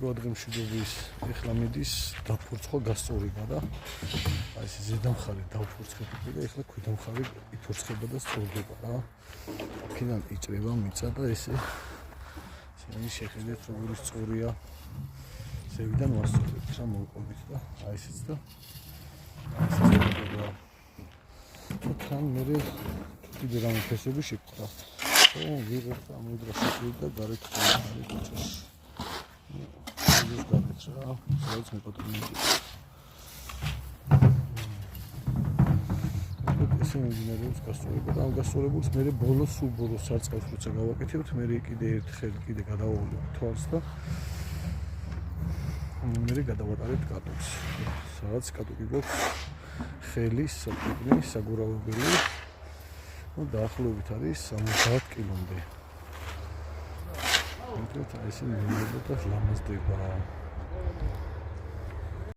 შუადღე მშვიდობის ეხლა მიდის დაფურცხვა გასწორება და აი ეს ზედა მხარე დავფურცხებული და ეხლა ქვედა მხარე იფურცხება და სწორდება რა. აქედან იჭრება მიწა და ესე შეხედეთ როგორი სწორია. ზევიდან ვასწორებთ რა მოვყობით და აი ესეც და თან მე კიდე რამე ფესები შეკრა. ვიღებ ამოდრა შეკვიდა და გარეთ წავიდა. ის გარეთ რა, სადაც მეკოტრინები. ესე მიმდინარეობს გასწორება და ამ გასწორებულს მე ბოლოს სარწყავს როცა გავაკეთებთ, მე კიდე ერთხელ კიდე გადავავლებ თვალს და მე გადავატარებთ კატუკს. სადაც კატუკი გვაქვს ხელის საკუთნი საგურავებელი. დაახლოებით არის 70 კილომდე. ეს ესე მიმდინარეობს და ლამაზდება.